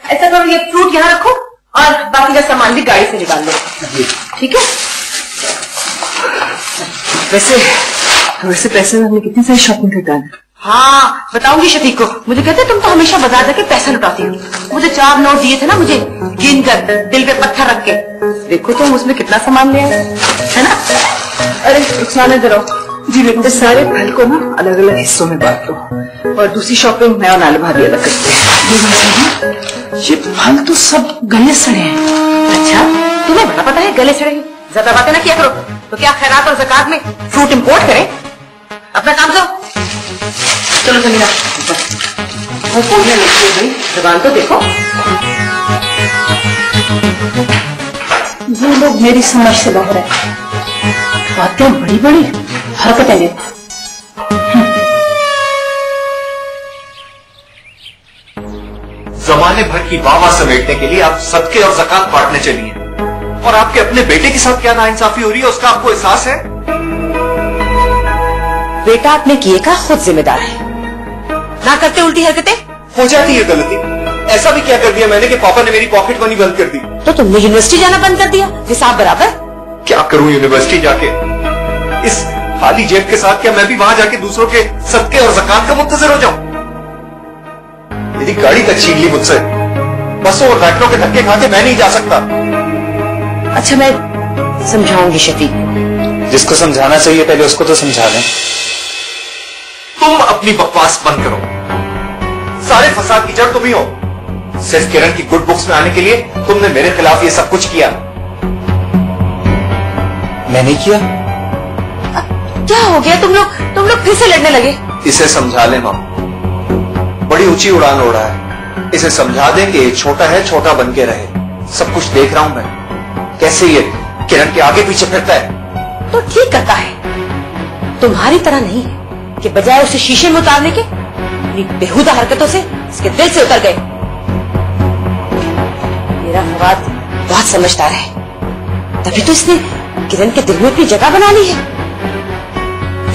ऐसा करो, ये फ्रूट यहाँ रखो और बाकी का सामान भी गाड़ी से निकाल लो, ठीक है? वैसे पैसे में हमने कितनी सारी शॉपिंग कर डाली। हाँ बताऊंगी शफीक को। मुझे कहते तुम तो हमेशा बाजार जाके पैसा लुटाती हो। मुझे 4 नोट दिए थे ना, मुझे गिन कर दिल पे पत्थर रख के। देखो तुम उसमें कितना सामान ले आए, है ना? अरे रुखसाना जरा जी, बेटे सारे फल को ना अलग अलग हिस्सों में बांट लो और दूसरी शॉपिंग मैं और नाले भाभी अलग करते हैं। ये फल तो सब गले सड़े हैं। अच्छा तुम्हें बड़ा पता है गले सड़े हैं? ज्यादा बातें ना किया करो। तो क्या खैरात और ज़कात में फ्रूट इंपोर्ट करें? अपना काम करो। चलो जमीना भाई, जबान तो देखो। ये लोग मेरी समझ से बाहर है। बातें बड़ी बड़ी, हरकतें ये। जमाने भर की वाह समेटने के लिए आप सदके और ज़कात बांटने चली हैं, और आपके अपने बेटे के साथ क्या नाइंसाफी हो रही है उसका आपको एहसास है? बेटा अपने किए का खुद जिम्मेदार है, ना करते उल्टी हरकतें। हो जाती है गलती। ऐसा भी क्या कर दिया मैंने कि पापा ने मेरी पॉकेट मनी बंद कर दी? तो तुमने यूनिवर्सिटी जाना बंद कर दिया हिसाब बराबर। क्या करूं यूनिवर्सिटी जाके इस खाली जेब के साथ? क्या मैं भी वहां जाके दूसरों के सदके और ज़कात का मुंतज़िर हो जाऊं? मेरी गाड़ी तक छीन ली मुझसे। बसों और बैटरों के धक्के खा के मैं नहीं जा सकता। अच्छा मैं समझाऊंगी शफीक। जिसको समझाना चाहिए पहले उसको तो समझा दें। तुम अपनी बकवास बंद करो। सारे फसाद की जड़ तुम ही हो। सिर्फ किरण की गुड बुक्स में आने के लिए तुमने मेरे खिलाफ ये सब कुछ किया। मैंने किया? क्या हो गया? तुम लोग फिर से लड़ने लगे? इसे समझा ले मां, बड़ी ऊंची उड़ान उड़ा है। इसे समझा दे कि छोटा है, छोटा बन के रहे। सब कुछ देख रहा हूं मैं, कैसे ये किरण के आगे पीछे फिरता है। तो ठीक करता है, तुम्हारी तरह नहीं है कि बजाय उसे शीशे में उतारने के अपनी बेहुदा हरकतों से इसके दिल से उतर गए। मेरा फवाद बहुत समझदार है, तभी तो इसने किरण के दिल में अपनी जगह बना ली है।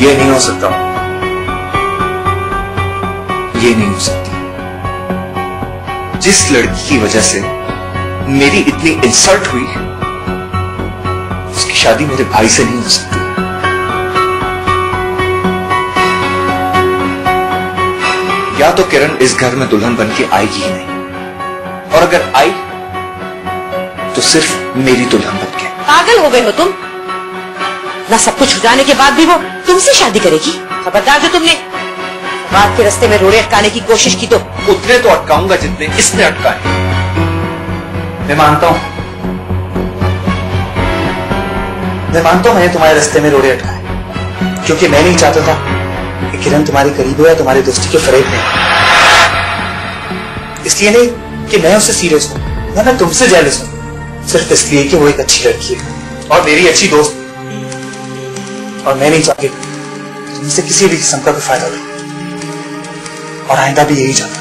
ये नहीं हो सकता, ये नहीं हो सकती। जिस लड़की की वजह से मेरी इतनी इंसल्ट हुई, उसकी शादी मेरे भाई से नहीं हो सकती। या तो किरण इस घर में दुल्हन बन के आएगी ही नहीं, और अगर आई तो सिर्फ मेरी दुल्हन बन के। पागल हो गए हो तुम? ना सब कुछ हो जाने के बाद भी वो तुमसे शादी करेगी? खबरदार जो तुमने बात के रास्ते में रोड़े अटकाने की कोशिश की तो उतने तो अटकाऊंगा जितने इसने अटकाए। मैं मानता हूं मैंने तुम्हारे रास्ते में रोड़े अटकाए, क्योंकि मैं नहीं चाहता था कि किरण तुम्हारे करीब हो या तुम्हारी दोस्ती के फरेब में। इसलिए नहीं कि मैं उससे सीरियस हूं, ना मैं तुमसे जेलस हूं, सिर्फ इसलिए कि वो एक अच्छी लड़की है और मेरी अच्छी दोस्त, और मैं नहीं चाहती तुमसे किसी भी किस्म का फायदा हो, और आइंदा भी यही चाहता।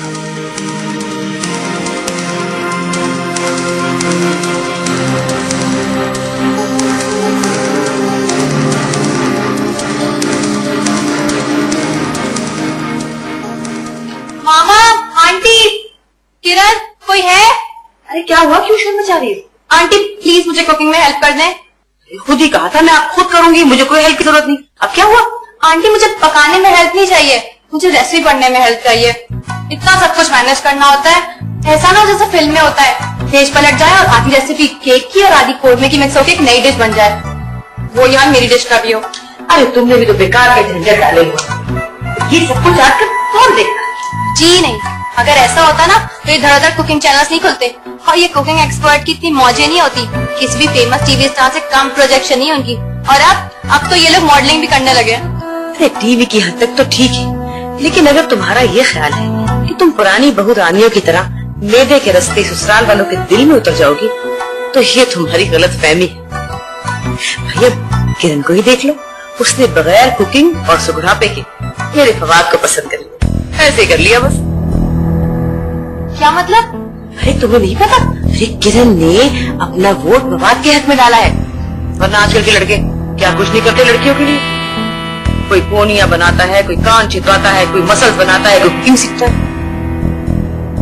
मामा, आंटी, किरण, कोई है? अरे क्या हुआ, क्यों शोर मचा रही है? आंटी प्लीज मुझे कुकिंग में हेल्प कर दें। खुद ही कहा था मैं आप खुद करूंगी, मुझे कोई हेल्प की जरूरत नहीं। अब क्या हुआ? आंटी मुझे पकाने में हेल्प नहीं चाहिए, मुझे रेसिपी पढ़ने में हेल्प चाहिए। इतना सब कुछ मैनेज करना होता है, ऐसा ना जैसे फिल्म में होता है पेज पलट जाए और आधी रेसिपी केक की और आधी कोरमे की मिक्स होकर एक नई डिश बन जाए, वो यार मेरी डिश का भी हो। अरे तुमने भी तो बेकार के झंझट डाले हुए, ये सब कुछ आजकल कौन देखता है? जी नहीं, अगर ऐसा होता ना तो ये धड़ाधड़ कुकिंग चैनल्स नहीं खुलते, और ये कुकिंग एक्सपर्ट की इतनी मौजें नहीं होती, किसी भी फेमस टीवी स्टार से कम प्रोजेक्शन नहीं उनकी। और अब तो ये लोग मॉडलिंग भी करने लगे। अरे टीवी की हद तक तो ठीक है, लेकिन अगर तुम्हारा ये ख्याल है कि तुम पुरानी बहू रानियों की तरह मैदे के रास्ते ससुराल वालों के दिल में उतर जाओगी, तो ये तुम्हारी गलत फहमी है। भाई अब किरण को ही देख लो, उसने बगैर कुकिंग और सुगड़ापे के मेरे फवाद को पसंद कर लिया, ऐसे कर लिया बस। क्या मतलब? अरे तुम्हें नहीं पता? अरे किरण ने अपना वोट फवाद के हक में डाला है, वरना आजकल के लड़के क्या कुछ नहीं करते लड़कियों के लिए। कोई पोनिया बनाता है, कोई कान चितवाता है, कोई मसल्स बनाता है, कोई कुकिंग सीखता है,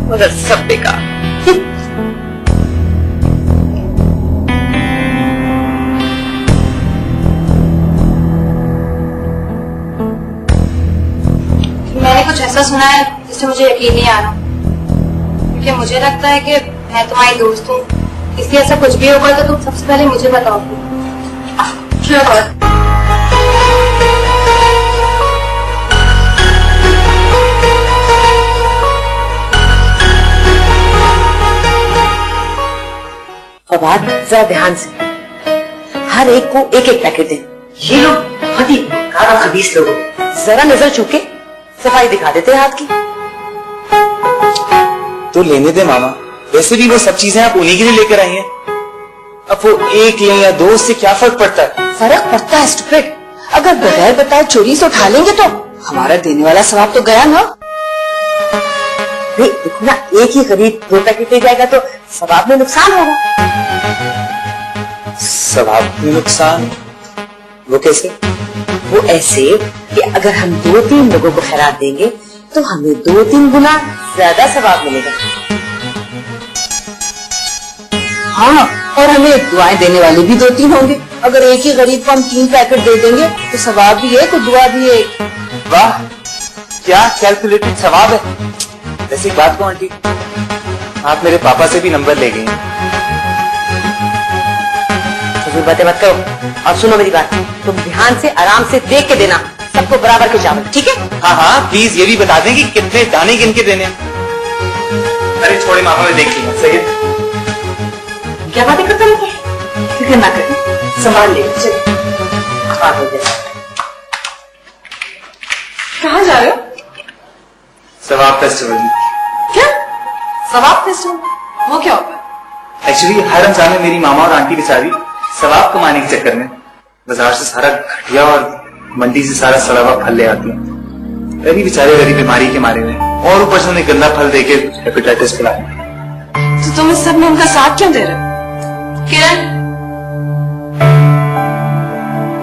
मगर सब बेकार। मैंने कुछ ऐसा सुना है जिससे मुझे यकीन नहीं आ रहा, क्योंकि मुझे लगता है कि मैं तुम्हारी दोस्त हूँ, इसलिए ऐसा कुछ भी होगा तो तुम सबसे पहले मुझे बताओगी। श्योर। फवाद जरा ध्यान से, हर एक को एक एक पैकेट दे। ये लोग बहुत ही बेकार और खबीस लोग, जरा नजर चूके सफाई दिखा देते हैं हाथ की। तो लेने दे मामा, वैसे भी वो सब चीजें आप उन्हीं के लिए लेकर आई हैं। अब वो एक ले या दो, उससे क्या फर्क पड़ता है? फर्क पड़ता है स्टूपिड। अगर बगैर बताए चोरी से उठा लेंगे तो हमारा देने वाला सवाब तो गया ना। देखो ना, एक ही गरीब 2 पैकेट ले जाएगा तो सवाब में नुकसान होगा। सवाब में नुकसान? वो कैसे? वो ऐसे कि अगर हम 2-3 लोगों को खैरात देंगे तो हमें 2-3 गुना ज्यादा सवाब मिलेगा। हाँ, और हमें दुआएं देने वाले भी 2-3 होंगे। अगर एक ही गरीब को हम 3 पैकेट दे देंगे तो सवाब भी एक और दुआ भी एक। वाह, क्या कैलकुलेटेड सवाब है। वैसे एक बात को आंटी, आप मेरे पापा से भी नंबर ले गई हैं। तो बातें मत करो और सुनो मेरी बात, तुम ध्यान से आराम से देख के देना सबको बराबर के चावल, ठीक है? हाँ हाँ, प्लीज ये भी बता दें कि कितने दाने गिन के देने। अरे छोड़े मामा, मैं देख लिया। सही है। क्या बातें करते रहते हैं? फिक्र ना करें, संभाल ले। कहाँ जा रहे हो? सवाब फेस्टिवल में। क्या सवाब फेस्टिवल? वो क्या होता है? एक्चुअली हर रमजान में मेरी मामा और आंटी बेचारी सवाब कमाने के चक्कर में बाजार से सारा घटिया और मंडी से सारा सड़ा हुआ फल ले आती हैं। अरे बेचारे गरीब बीमारी के मारे हुए, और ऊपर से उन्हें गंदा फल देके हेपेटाइटिस फैलाए। तो तुम इस सब में उनका साथ क्यों दे रहे हो? किरण,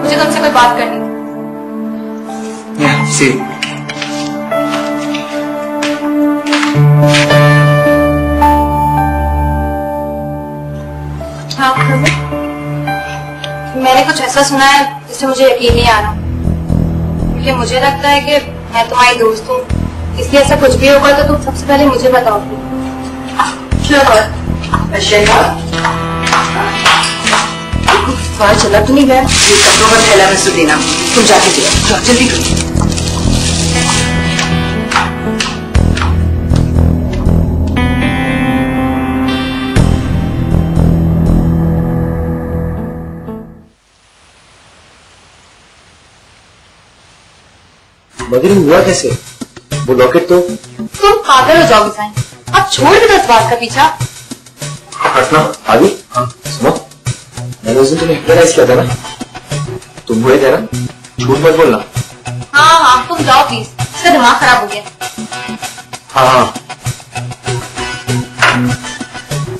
मुझे तुमसे कोई बात करनी थी। हाँ, मैंने कुछ ऐसा सुना है जिससे मुझे यकीन नहीं आ रहा, क्योंकि मुझे लगता है कि मैं तुम्हारी दोस्त हूँ, इसलिए ऐसा कुछ भी होगा तो तुम सबसे पहले मुझे बताओगी। चला तो नहीं गया, ये कपड़ों का थैला में से देना, तुम जाके दे, जल्दी करो। मगर हुआ कैसे? वो लॉकेट तो। तुम पागल हो जाओगे साईं, अब छोड़ दो इस बात का पीछा। हटना आदि। हाँ सुनो, मैंने उस दिन तुम्हें हिप्नोटाइज किया था ना, तुम हुए थे ना, झूठ मत बोलना। हाँ हाँ, तुम जाओ प्लीज, इसका दिमाग खराब हो गया। हाँ हाँ।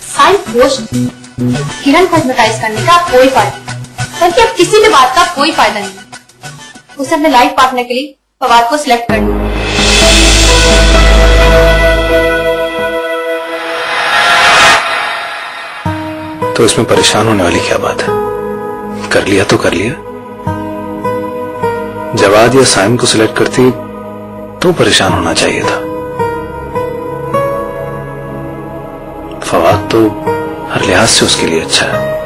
साईं होश, किरण को हिप्नोटाइज करने का कोई फायदा नहीं, बल्कि अब किसी भी बात का कोई फायदा नहीं। उसे अपने लाइफ पार्टनर के लिए फवाद को सिलेक्ट कर लिया। तो इसमें परेशान होने वाली क्या बात है? कर लिया तो कर लिया। जवाद या साइम को सिलेक्ट करती तो परेशान होना चाहिए था। फवाद तो हर लिहाज से उसके लिए अच्छा है।